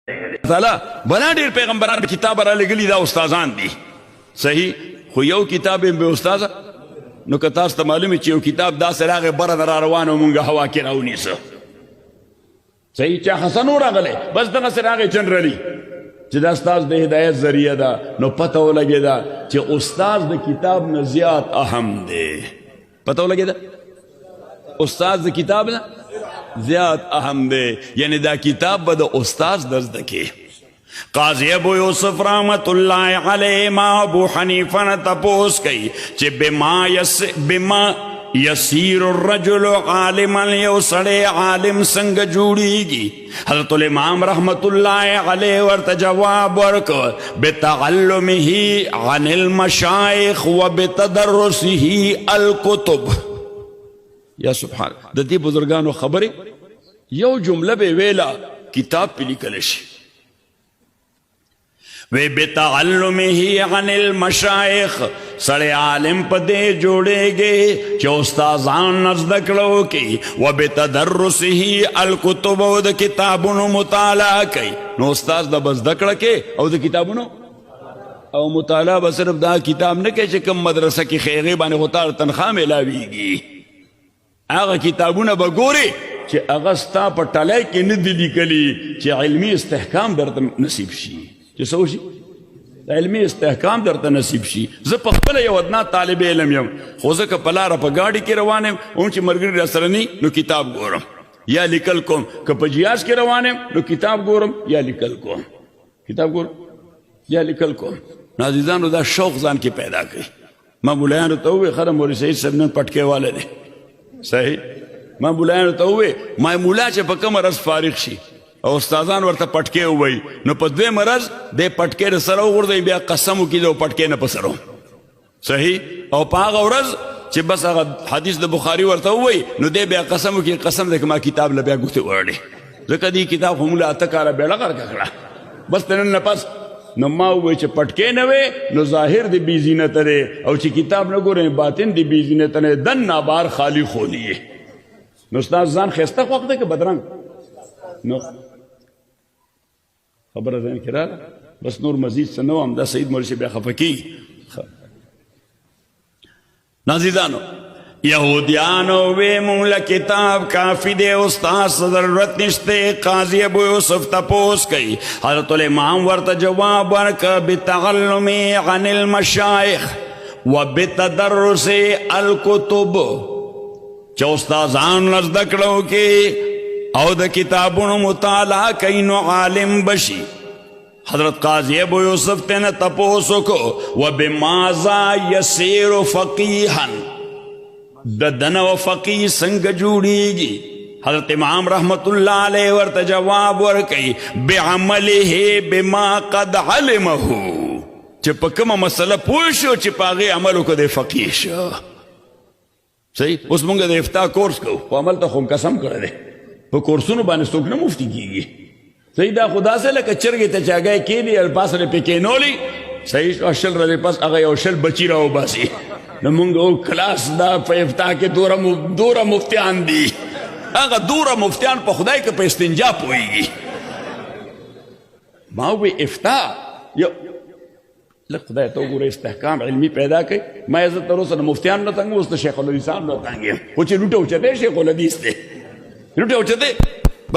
تعالی بلا ډیر پیغمبران کتاب را لګلی دا استادان دي صحیح خو یو کتاب به استاد نو که تاسو ته معلومه چې یو کتاب دا سراغه بره را روانو مونږه هوا کې راونیسه صحیح چې حسن راغله بس دغه سراغه جنرالي چې دا استاد د هدایت ذریعہ ده نو پته ولګی دا چې استاد د کتاب نه زیات اهم دی پته ولګی دا استاد د کتاب نه زیاد اهم دی یعنی دا کتاب به د استاد درس دکی قاضی ابو یوسف رحمت اللہ علیہ ما ابو حنیفہ نے تپوس کئی چھ بما یسیر الرجل عالما یو سڑے عالم سنگ جوڑی گی حضرت الامام رحمت اللہ علیہ ورت جواب ورک بتعلمه عن المشایخ و بتدرسه الکتب یا سبحان د دې بزرگانو خبره یو جمله به ویلا کتاب په لیکل شي و بتعلمه عن المشایخ سړی عالم په دې جوړېږي چې استادان نزد کړو کوي و بتدرسه الکتب او د کتابونو مطالعه کوي نو استاد د بس دکړه کې او د کتابونو او مطالعه به صرف دا کتاب نه کوي چې کوم مدرسه کې خیغې باندې غوتار تنخواه ملاویږي هغه کتابونه به ګوري چې هغه ستا په ټلی کې نه دي لیکلي چې علمي استحکام درته نصیب شي چې څه وشي علمي استحکام درته نصیب شي زه په خپله یو ادنا طالب علم یم خو زه که په لاره په ګاډي کې روان یم هم چې ملګري راسره نی نو کتاب ګورم یا لیکل کوم که په جهاز کې روان یم نو کتاب ګورم یا لیکل کوم کتاب ګورم یا لیکل کوم نو عزیزانو دا شوق ځان کې پیدا کړي ما مولایانو ته وویل خره مولوي سعید صاحب نن پټکې والی دی صحیح ما مولایانو ته وویل ما مولا چې په کومه ورځ فارغ شي او استادان ورته پټکې ووایي نو په دویمه ورځ دی پټکې د سره وغورځوي بیا قسم وکړي د پټکې نه په سر صحیح او په هغه ورځ چې بس هغه حدیث د بخاري ورته ووایي نو دی بیا قسم وکړي قسم دی که ما کتاب له بیا ګوتې وړې ځکه دې کتاب خو موږ له اته کاله بیړه غرقه کړه بس د نن نه پس نو ما ووایي چې پټکې نه وې نو ظاهر د بې زینته دی او چې کتاب نه ګورې باطن د بې زینته نه دن نابار خالی خونی نو استاد ځان ښایسته خوښ دی که بدرنګ نو خبره ذهن کې راغله بس نور مزید څه نه وم دا سعید مولوي صاحب بیا خفه کېږي نازیدانو یهودیانو وی مونږ له کتاب کافی دی استاد ضرورت نشته قاضی ابو یوسف تپوس کوي حضرت الامام ورته جواب ورکړه بتعلم عن المشایخ وبتدرس الکتب چې استادان زده کړو کې او د کتابونو مطالعه کوي نو عالم بشي حضرت قاضی ابو یوسف ته نه تپوس وکړو وبماذا یسیر فقیها د دنه و فقیه څنګه جوړیږي حضرت امام رحمت الله علیه ورته جواب ورکوي بعمله بما قد علمه چې په کومه مسله پوه شو چې په هغې عمل وکړو دی فقیه شو صحیح اوس مونږ د افتا کورس کوو خو عمل ته خو قسم کړی دی په کورسونو باندې څوک نه مفتي کېږي صحیح دا خو داسې لکه چرګې ته چې هګۍ کېدي الپاس پې کېنولي صحیح شل ورځې پس هغه یو شل بچي راوباسي نو مونږ او کلاس دا په افتا کې دوره مفتیان دي هغه دوره مفتیان په خدای که په استنجا پوهېږي ما وی افتا یو لږ خدای ته وګوره استحکام علمي پیدا کوي ما یې زه تر اوسه د مفتیانو نه تنګ اوس د شیخ الحدیث صاحب نه تنګ یم خو چې لوټه اوچتی شیخ الحدیث دی لوټه اوچتی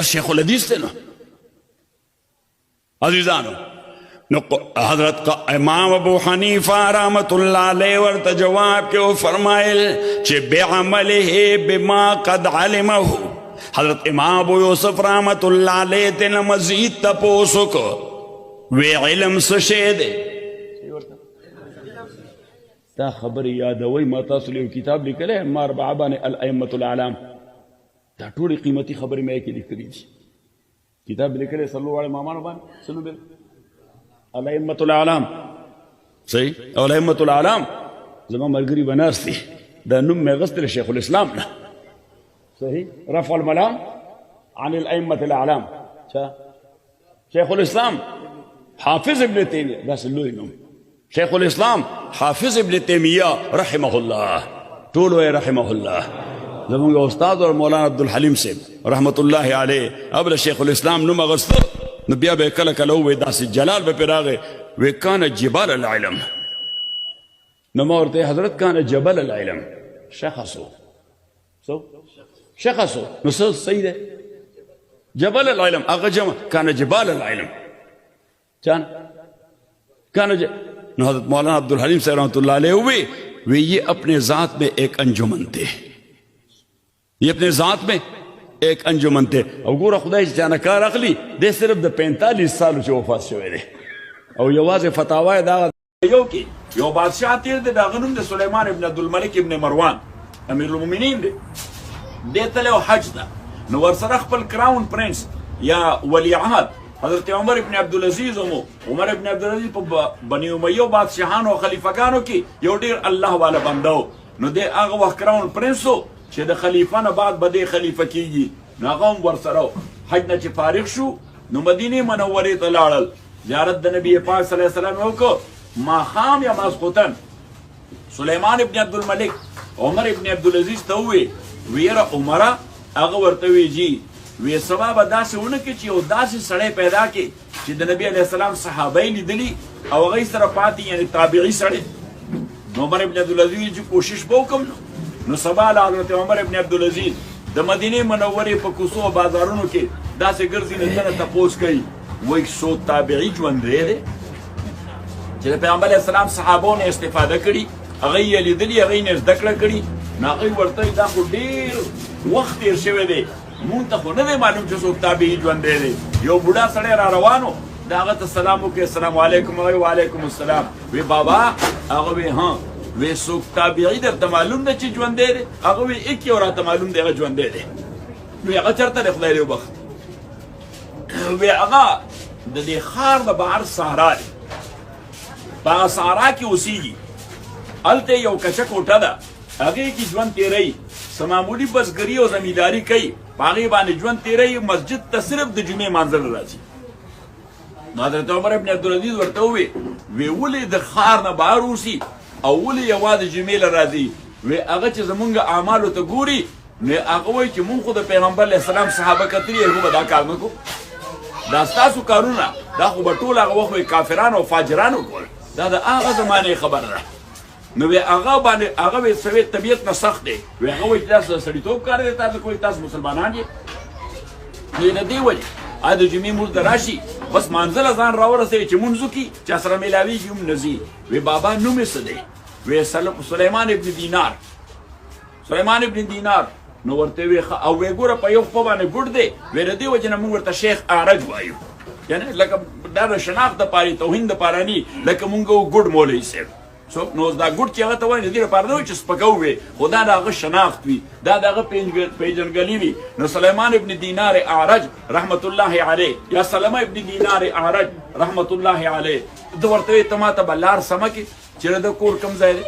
بس شیخ الحدیث دی نو عزیزانو نو حضرت امام ابو حنیفہ رحمت اللہ علیہ ورته جواب کې او فرمایل چې بعمله بما قد علمه حضرت امام ابو یوسف رحمت اللہ علیہ ته مزید تپوس وکړو وی علم څه شی دی دا خبرې یادوئ ما تاسو له یو کتاب لیکلی ما اربعه باندې الائمة الاعلام دا ټولې قیمتي خبرې مې کې لیکلي دي کتاب لیکلی څلور واړه امامانو باندې څه نوم الائمة الاعلام صحیح او الائمة الاعلام زما ملګري به ناست دي دا نوم مې اخیستی له شیخ الاسلام نه صحیح رفع الملام عن الائمة الاعلام شیخ الاسلام حافظ ابن تیمیه داسې لوی نوم شیخ الاسلام حافظ ابن تیمیه رحمه الله ټول وایي رحمه الله زمونږ استاد اور مولانا عبدالحلیم صاحب رحمت الله علیه اب له شیخ الاسلام نوم اخیسته نو بیا به کله کله ووایي داسې جلال به پرې راغی وی کان جبال العلم نو ما ورته حضرت کان جبل العلم شخصو شخصو نو صحیح ده جبل العلم هغه جمع کان جبال العلم چان کان نو حضرت مولانا عبدالحلیم صاحب رحمۃ اللہ علیہ ہوئے وہ یہ اپنے ذات میں ایک انجمن تھے یہ اپنے ذات میں ایک انجمن تھے او ګوره خدای چې چانه کار اخلي دی صرف د 45 سالو چې وفات شوی دی او یوازې فتاوای دا یو کې یو بادشاہ تیر دی د هغه نوم د سلیمان ابن عبدالملک ابن مروان امیر المؤمنین دی دی تللی و حج ته نو ورسره خپل کراون پرنس یا ولی عهد حضرت عمر ابن عبدالعزیز مو عمر ابن عبدالعزیز په بني امیه بادشاهانو او خلیفګانو کې یو ډیر الله والا بنده نو دی هغه وخت کراون پرنس چې د خلیفه نه بعد به دی خلیفه کیږي نو هغه هم ورسره حج نه چې فارغ شو نو مدینې منورې ته لاړل زیارت د نبی پاک صلی الله علیه وسلم وکړو ماښام یا ماسخوتن سلیمان ابن عبدالملک عمر ابن عبدالعزیز ته وویې ویره عمره هغه ورته وی جی وی سبا به داسې ونه کړي چې یو داسې سړی پیدا کړي چې د نبی علیه السلام صحابه یې لیدلي او هغوی سره پاتې یعنې تابعي سړی نو عمر ابن عبدالعزیز چې کوشش به وکړم نو سبا له حضرت عمر ابن عبدالعزیز د مدینې منورې په کوڅو او بازارونو کې داسې ګرځي نه دنه تپوس کوي وایي څو تابعي ژوندی دی چې د پیغمبر علیه السلام صحابو نه استفاده کړي هغوی یې لیدلي هغوی نه زده کړه کړي نو هغوی ورته دا خو ډېر وخت تېر شوی دی مونږ ته خو نه دی معلوم چې څوک تابعي ژوندی دی یو بوډا سړی را روانو د هغه ته سلام وکړي السلام علیکم هغوی وعلیکم السلام وی بابا هغه وی ها وی څوک تابعي درته معلوم ده چې ژوندی دی هغه وی ایک یو راته معلوم دی هغه ژوندی دی وی هغه چېرته دی خدای دې وبخت وی هغه د دې ښار د بهر صحرا دی په هغه صحرا کې اوسېږي هلته یو کچه کوټه ده هغې کې ژوند تېروي څه معمولي بزګري او زمینداري کوي په هغې باندې ژوند تېروي مسجد ته صرف د جمعې مانځل راځي نو حضرت عمر ابن عبدالعزیز ورته ووې وی ولې د ښار نه بهر اوسي او ولې یوازې جمعې له راځي وی هغه چې زمونږ اعمالو ته ګوري نو هغه وایي چې مونږ خو د پیغمبر علیه السلام صحابه کتلي هغو به دا کار نه کوو دا ستاسو کارونه دا خو به ټول هغه وخت کافرانو او فاجرانو کول دا د هغه زمانې خبره ده نو وی هغه باندې هغه وی سوي طبیعت نه سخت دی وی هغه وایي چې تاسو سړیتوب کار دی تاسو کوئ تاسو مسلمانان یې نو نه دی وایي د جمعې مونځ ته راشي بس مانځله ځان راورسوي چې مونځ وکړي چا سره میلاویږي هم نه ځي وی بابا نوم یې څه دی وی سلیمان ابن دینار سلیمان ابن دینار نو ورته وی او وی ګوره په یو خوا باندې ګوډ دی وی د دې وجې نه مونږ ورته شیخ اعرج وایو یعنې لکه دا د شناخت دپارې توهین دپاره ني لکه مونږ و ګوډ مولوي صاحب څوک نو دا ګوډ چې هغه ته وایي د دې لپاره نه وي چې سپکو وي خو دا د هغه شناخت وي دا د هغه پیژنګلي وي نو سلیمان ابن دینار اعرج رحمت الله علیه یا سلمه ابن دینار اعرج رحمت الله علیه ده ورته وایي ته ما ته به لار سمه کړي چې د کور کوم ځای دی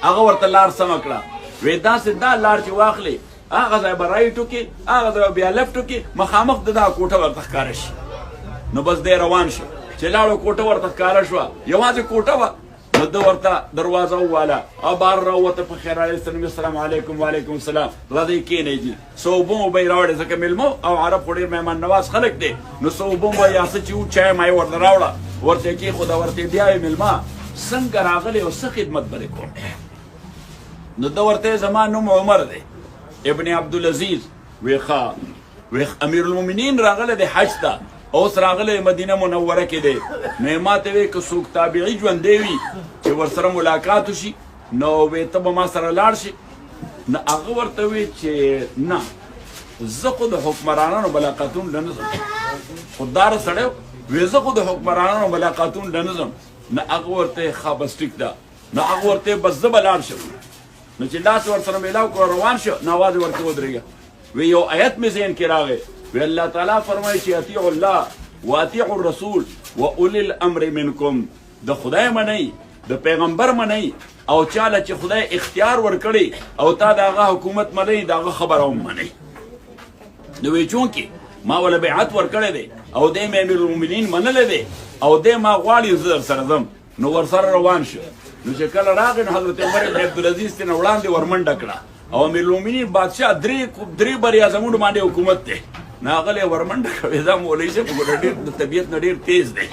هغه ورته لار سمه کړه وی داسې دا لار چې واخلې هغه ځای به رایټ وکړي هغه ځای بیا لیفټ وکړي مخامخ د دا کوټه ورته ښکاره شي نو بس دی روان شو چې لاړو کوټه ورته ښکاره شوه یوازې کوټه وه نو ده ورته دروازه وواله او بار راووته په خیر علیه السلام السلام علیکم وعلیکم السلام راځئ کښېنئ دي څه اوبه مو به یې راوړې ځکه میلمه او عرب خو ډېر مهمان نواز خلک دی نو څه اوبه مو به یا څه چې و چای مای ورته راوړه ورته یې کېښوده ورته بیا یې میلمه څنګه راغلی او څه خدمت به دې کوم نو ده ورته زما نوم عمر دی ابن عبدالعزیز وی ښه وی امیر المؤمنین راغلی دی حج ته اوس راغلی مدینه منوره کې دی نو یې ما ته وی که څوک تابعي ژوندی وي چې ورسره ملاقات وشي نو وی ته به ما سره لاړ شي نو هغه ورته وی چې نه زه خو د حکمرانانو ملاقاتونو له نه ځم خودداره سړی وی زه خو د حکمرانانو ملاقاتونو له نه ځم نو هغه ورته ښه بس ټیک ده نو هغه ورته بس زه به لاړ شم نو چې لاس ورسره میلاو کړو روان شو نو اواز یې ورته ودرېږه وی یو آیت مې ذهن کې راغی وی الله تعالی فرمایي چې اطیعوا الله و اطیعوا الرسول و اولی الامر منکم د خدای منئ د پیغمبر منئ او چاله چې خدای اختیار ورکړي او تا د هغه حکومت منئ د هغه خبره هم منئ نو وی چونکې ما وله بیعت ورکړی دی او دی مې امیر المؤمنین منلی دی او دی ما غواړي زه درسره ځم نو ورسره روان شو نو چې کله راغی نو حضرت عمر بن عبدالعزیز ترې نه وړاندې ورمنډه کړه او امیر المؤمنین بادشاه درې بریاعظمونو باندې حکومت دی ناغلی ورمنډه کوي دا مولوي صاحب ګوره ډېر د طبیعت نه ډېر تیز دی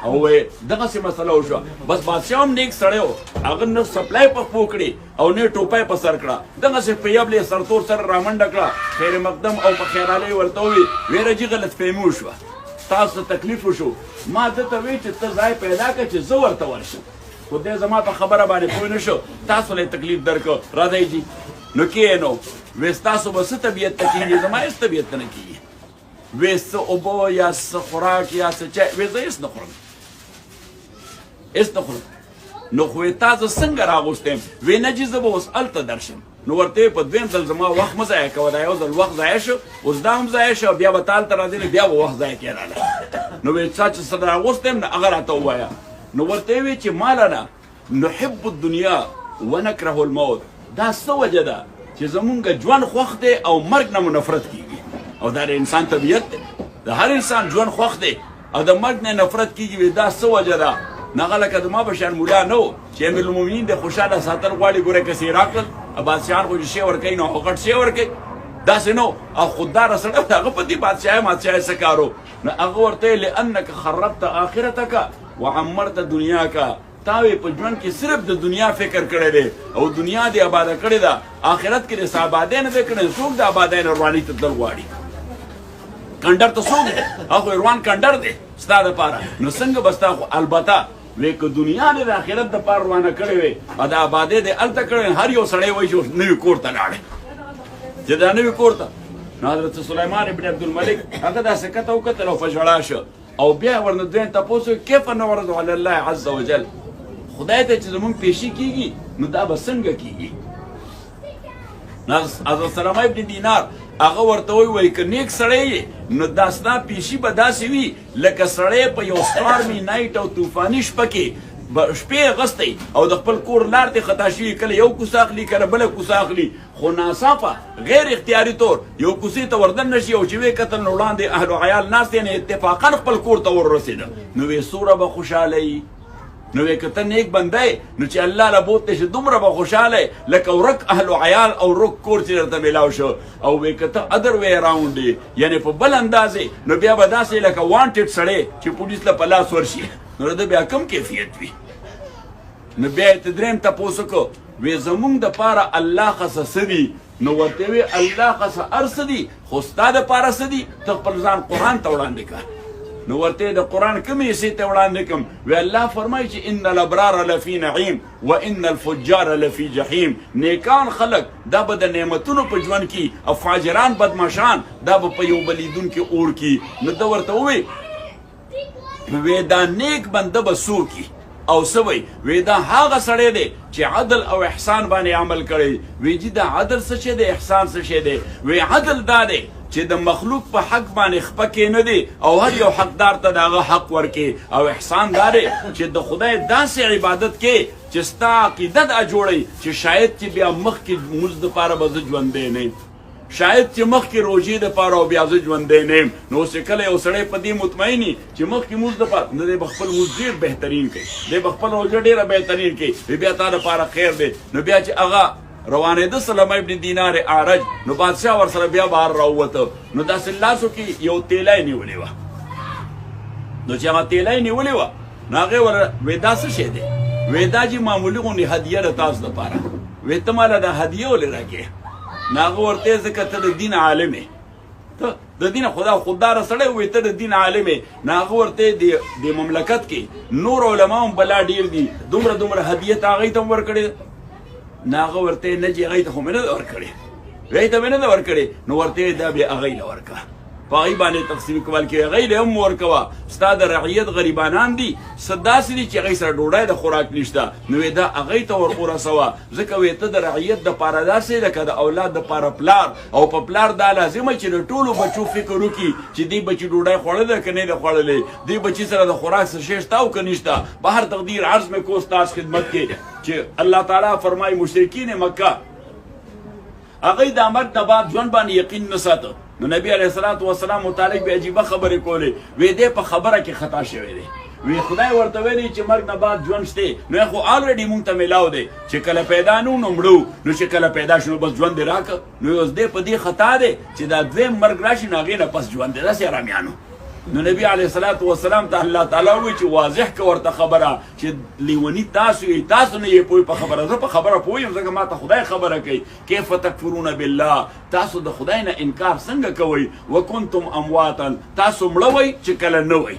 او وایي دغسې مسله وشوه بس بادشاه هم نیک سړی و هغه نه سپلای په پښو کړي او نه ټوپۍ په سر کړه دغسې په یبلې سرتور سره رامنډه کړه خیر مقدم او په خیرالۍ ورته ووي ویره جي غلط فهمي وشوه تاسو تکلیف وشو ما ده ته وی چې ته ځای پیدا کړه چې زه ورته ورشم خو دی زما په خبره باندې پوه نه شو تاسو له تکلیف درکړه راځئ جي نو کښېنو وی ستاسو به څه طبیعت ته کېږي زما هېڅ طبیعت ته نه کېږي وی څه اوبه یا څه خوراک یا څه چای وی زه هېڅ نه خورم هېڅ نه خورم نو خو یې تا زه څنګه راغوستی یم وی نه جي زه به اوس هلته درشم نو ورته یې په دویم ځل زما وخت مه ضایع کوه دا یو ځل وخت ضایع شو اوس دا هم ضایع شو بیا به تا هلته راځې نو بیا به وخت ضایع کېدله نو وی چا چې څه راغوستی یم نو هغه راته ووایه نو ورته یې وی چې ما لنا نحب الدنیا ونکره الموت دا څه وجه ده چې زمونږ ژوند خوښ دی او مرګ نه مو نفرت کېږي او دا د انسان طبیعت دی د هر انسان ژوند خوښ دی او د مرګ نه نفرت کېږي وی دا څه وجه ده نو هغه لکه د ما په شان مولا نه و چې امیرالمؤمنین د خوشحاله ساتل غواړي ګوره کسې یې راکړل بادشاهان خو چې شی ورکوي نو هغه غټ شی ورکوي داسې نو او خودداره سړی د هغه په دې بادشاهۍ مادشاهۍ څه کار و نو هغه ورته یې لانک خربت آخرتک وعمرت دنیاک تا وی په ژوند کې صرف د دنیا فکر کړی دی او دنیا دې آباده کړې ده آخرت کې دې څه آبادۍ نه دی کړی څوک د آبادۍ نه روانۍ ته تلل غواړي کنډر ته څوک دی هغه روان کنډر دی ستا دپاره نو څنګه به ستا خو البته وی که دنیا دې د آخرت دپاره روانه کړې وې او د آبادۍ دې هلته کړې هر یو سړی وایي چې نوي کور ته لاړې چې دا نوي کور ته نو حضرت سلیمان ابن عبدالملک هغه داسې کته وکتل او په ژړا شو او بیا ورنه دویم تپوس وکړ کیف نعرض علی الله عز وجل خدای ته چې زمونږ پیشي کېږي نو دا به څنګه کېږي حضرت سلمه ابن دینار هغه ورته وایي که نیک سړی یې نو دا ستا پیشي به داسې وي لکه سړی په یو سټارمي نایټ او طوفاني شپه کې شپې اغستی او د خپل کور لار ته خطا شوي کله یو کوڅه اخلي کله بله کوڅه اخلي خو ناڅاپه غیر اختیاري طور یو کوڅې ته وردن نه شي او چې ویې کتل نو وړاندې اهل و عیال ناست یعنې اتفاقا خپل کور ته وررسېده نو ویې څومره به خوشحاله یي نو وی که ته نیک بنده نو چې الله له بوتلی شي دومره به خوشحاله لکه ورک اهل و عیال او رک کور چې درته میلاو شو او وی که ته ادر وی راونډ یعنې په بل اندازې نو بیا به داسې لکه وانټډ سړی چې پولیس له په لاس ورشي نو د بیا کم کیفیت وي نو بیا یې ته درېیم تپوس وکړو وی زمونږ دپاره الله څه څه دي نو ورته وی الله څه هر څه دي خو ستا دپاره څه دي ته خپل ځان قرآن ته وړاندې کړه نو ورته د قرآن کومې حصې ته وړاندې کړم وی الله فرمایي چې ان الابرار لفي نعیم وان الفجار لفي جحیم نیکان خلق دا به د نعمتونو په ژوند کې او فاجران بدماشان دا به په یو بلیدونکي اور کې نو ده ورته ووی وی دا نیک بنده به څوک او سوی وی دا هغه سړی دی چې عدل او احسان باندې عمل کړی وی جی دا عدل څه شی دی احسان څه شی دی وی عدل دا دی چې د مخلوق په حق باندې خپه کې نه دی او هر یو حقدار ته د هغه حق ورکړي او احسان دا دی چې د خدای داسې عبادت کې چې ستا عقیده دا جوړوي چې شاید چې بیا مخکې مونځ دپاره به زه ژوندی نه یم شاید چې مخکې روژې دپاره او بیا زه ژوندی نه یم نو اوس چې کله یو سړی په دې مطمئن وي چې مخکې مونځ دپاره نو دی به خپل مونځ ډېر بهترین کوي دی به خپل روژه ډېره بهترین کوي بیا تا دپاره خیر دی نو بیا چې هغه روانېده سلمه ابن دینار اعرج نو بادشاه ورسره بیا بهر راووته نو داسې لاسو کې یو تیلی نیولې وه نو چې هغه تیلی نیولې وه نو هغې ور وی دا څه شی دی وی دا چې معمولي غوندې هدیه ده تاسو دپاره وی ته ماله دا هدیه ولې راکړې نو هغه ورته یې ځکه ته د دین عالم یې ته د دین خودداره سړی وی ته د دین عالم یې نو هغه ورته د مملکت کې نور علما هم بلا ډېر دي دومره هدیه ته هغوی ته هم ورکړې نو هغه ورته یې نه چې هغوی ته خو مې نه ده ورکړې هغوی ته مې نه ده ورکړې نو ورته یې دا بیا هغوی له ورکړه په هغوی باندې تقسیم کول کې هغوی له هم ورکوه ستا د رعیت غریبانان دي څه داسې دي چې هغوی سره ډوډۍ د خوراک نشته نو یې دا هغوی ته ورسوه ځکه وی ته د رعیت دپاره داسې لکه د اولاد دپاره پلار او په پلار دا لازمه چې د ټولو بچو فکر وکړي چې دې بچي ډوډۍ خوړله که نه ده خوړلې دې بچي سره د خوراک څه شی شته او که نشته بهر تقدیر عرض مې کو ستاسو خدمت کې چې الله تعالی فرمایي مشرکین مکه هغوی د مرګ نه بعد ژوند باندې یقین نه ساته نو نبی علیه السلام متعلق به عجیبه خبرې کولې وی دی په خبره کې خطا شوی دی وی خدای ورته ویلي چې مرګ نه بعد ژوند شته نو خو الریډي مونږ ته میلاو دی چې کله پیدا نو مړو نو چې کله پیدا شنو بس ژوند دې راکړه نو اوس دې په دې خطا دی چې دا دویم مرګ راشي نو هغې نه پس ژوند دی داسې ارامیانو نو نبی علیه الصلاة والسلام ته الله تعالی وایي چې واضح که ورته خبره چې لیوني تاسو یې تاسو نه یې پوه په خبره زه په خبره پوه یم ځکه ما ته خدای خبره کوي کیف تکفرون بالله تاسو د خدای نه انکار څنګه کوئ وکنتم امواتا تاسو مړه وئ چې کله نه وئ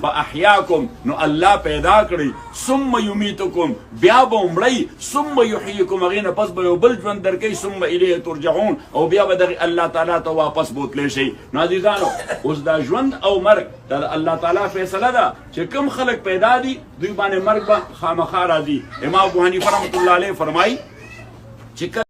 فاحیاکم نو الله پیدا کړی ثم یمیتکم بیا به مړی ثم یحییکم هغې نه پس به یو بل ژوند درکوي ثم الیه ترجعون او بیا به دغې الله تعالی ته واپس بوتلی شئ نو عزیزانو اوس دا ژوند او مرګ دا د الله تعالی فیصله ده چې کوم خلک پیدا دي دوی باندې مرګ به خامخا راځي امام ابو حنیفه رحمت الله علیه فرمایي چې